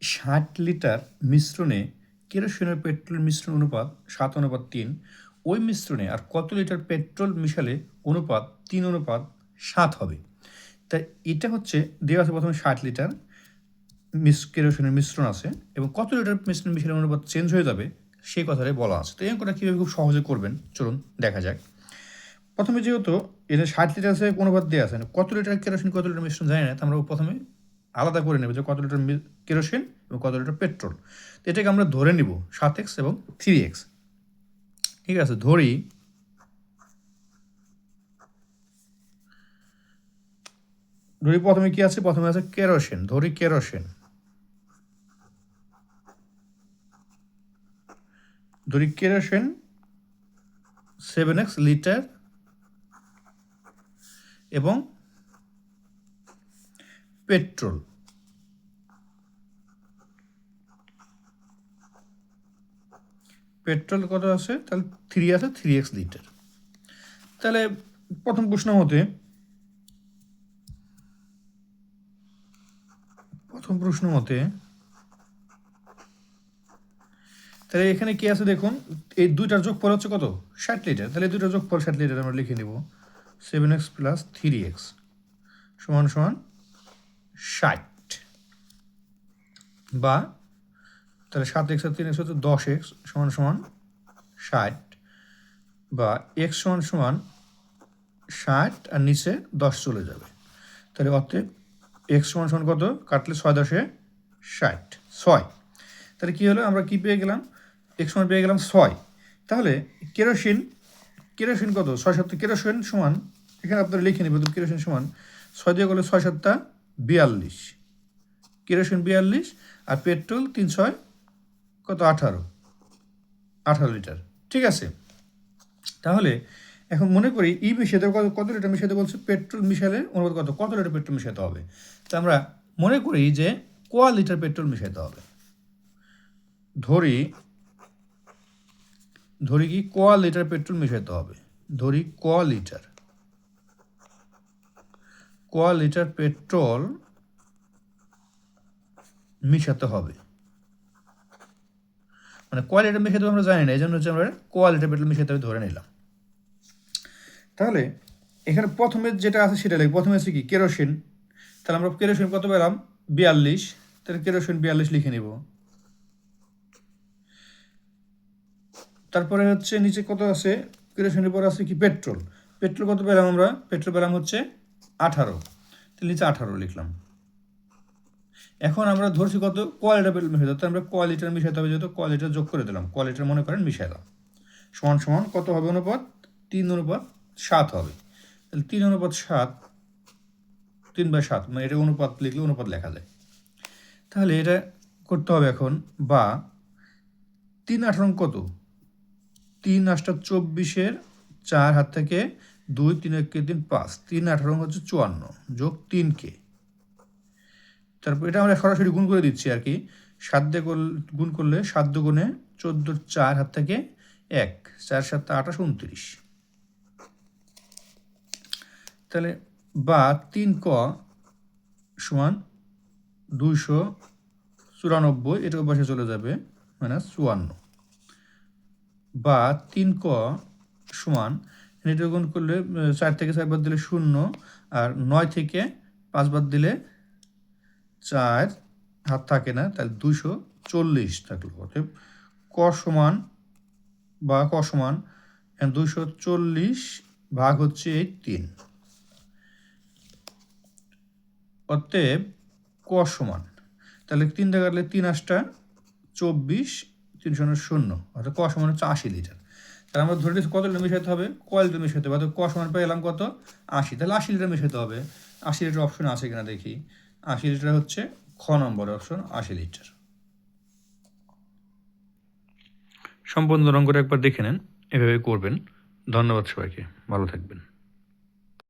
60 litre মিশ্রণে kerosene ও petrol মিশ্রণ অনুপাত 7:3, ওই মিশ্রণে আর কত লিটার পেট্রোল মিশালে অনুপাত 3:7 হবে। তাই এটা হচ্ছে দেওয়া আছে প্রথমে 60 লিটার কেরোসিনের মিশ্রণ আছে এবং কত লিটার মিশ্রণ মিশালে অনুপাত চেঞ্জ হয়ে যাবে সেই কথাটাই বলা আছে। তো এই অঙ্কটা কীভাবে খুব সহজে করবেন চলুন দেখা যাক। প্রথমে যেহেতু এটা 60 লিটার আছে অনুপাত দেওয়া আছে, কত লিটার কেরোসিন কত লিটার মিশ্রণ জানি না, তো আমরা প্রথমে আলাদা করে নেব যে কত লিটার কেরোসিন এবং কত লিটার পেট্রোল। তো এটাকে আমরা ধরে নিব 7x এবং 3x। ঠিক আছে, ধরি প্রথমে কি আছে, প্রথমে আছে কেরোসিন, ধরি কেরোসিন, ধরি কেরোসিন 7x লিটার এবং পেট্রোল কত আছে, তাহলে 3 আছে, 3x লিটার। তাহলে প্রথম প্রশ্ন মতে তাহলে এখানে কি আছে দেখুন, এই দুইটার যোগফল হচ্ছে কত, 60 লিটার। তাহলে এই দুইটার যোগফল 60 লিটার আমরা লিখে নেব 7x প্লাস 3x সমান সমান 60, বা তাহলে 7x আর 3x হচ্ছে 10x সমান সমান 60, বা x সমান সমান 60 আর নিচে 10 চলে যাবে। তাহলে অতএব x সমান সমান কত, কাটলে 6 10 60, 6। তাহলে কী হলো, আমরা কি পেয়ে গেলাম, x সমান পেয়ে গেলাম 6। তাহলে কেরোসিন কত, 6 7 কেরোসিন সমান, এখানে আপনারা লিখে নেবেন কেরোসিন সমান 6 দিয়ে করলে 6 7 42, কেরোসিন 42, আর পেট্রোল 3 6 কত 18 লিটার। ঠিক আছে, তাহলে এখন মনে করি ই মিশাতে কত লিটার মিশাতে বলছে, পেট্রোল মিশালে অনুপাত কত লিটার পেট্রোল মিশাতে হবে। তো আমরা মনে করি যে কয় লিটার পেট্রোল মিশাতে হবে, ধরি কি কয় লিটার পেট্রোল মিশাতে হবে, ধরি কয় লিটার পেট্রোল মিশাতে হবে, মানে কয় লিটার মিশাতে আমরা জানি না, এই জন্য হচ্ছে আমরা কয় লিটার পেট্রোল মিশাতে হবে ধরে নিলাম। তাহলে এখানে প্রথমে যেটা আছে সেটা লিখি, প্রথমে আছে কি কেরোসিন, তাহলে আমরা কেরোসিন কত পেলাম 42, তাহলে কেরোসিন 42 লিখে নিব। তারপরে হচ্ছে নিচে কত আছে, কেরোসিনের পর আছে কি পেট্রোল কত পেলাম আমরা, পেট্রোল পেলাম হচ্ছে 18, তাহলে নিচে 18 লিখলাম। এখন আমরা ধরছি কত, কয় লিটার পেট্রোল মিশাতে হবে, আমরা কয় লিটার মিশাতে হবে, যেহেতু কয় লিটার যোগ করে দিলাম, কয় লিটার মনে করেন মিশাইলাম, সমান সমান কত হবে অনুপাত, 3:7 হবে। তাহলে 3:7, 3/7, মানে এটা অনুপাত লিখলে অনুপাত লেখা যায়। তাহলে এটা করতে হবে এখন, বা 3 18 কত, 3 8 24, 4 হাত থেকে 2 3 1 3 5, 3 18 হচ্ছে 54 যোগ 3k। তারপর এটা আমরা সরাসরি গুণ করে দিচ্ছি আর কি, 7 দিয়ে গুণ করলে 7 দুগুণে 14, 4 হাত থেকে 1, 4 7 28 29। তাহলে বা 3ক সমান 294, এটা পাশে চলে যাবে -54, বা 3ক সমান, এটা গুণ করলে 4 থেকে 4 বাদ দিলে 0, আর 9 থেকে 5 বাদ দিলে 4 হাত থাকে না, তাহলে 240 থাকলো। অতএব ক সমান 240 ভাগ হচ্ছে এই 3, অতএব ক সমান, তাহলে 3 দিয়ে কাটলে 3 8 24, 3 0 0, অর্থাৎ ক সমান হচ্ছে 80 লিটার। তাহলে আমরা ধরে নিচ্ছি কত লিটার মিশাতে হবে, কয় লিটার মিশাতে হবে, অর্থাৎ ক সমান পেলাম কত 80, তাহলে 80 লিটার মিশাতে হবে। 80 লিটার অপশন আছে কিনা দেখি, 80 লিটার হচ্ছে খ নম্বর অপশন, 80 লিটার। সম্পূর্ণ অঙ্কটা একবার দেখে নেন, এভাবে করবেন। ধন্যবাদ সবাইকে, ভালো থাকবেন।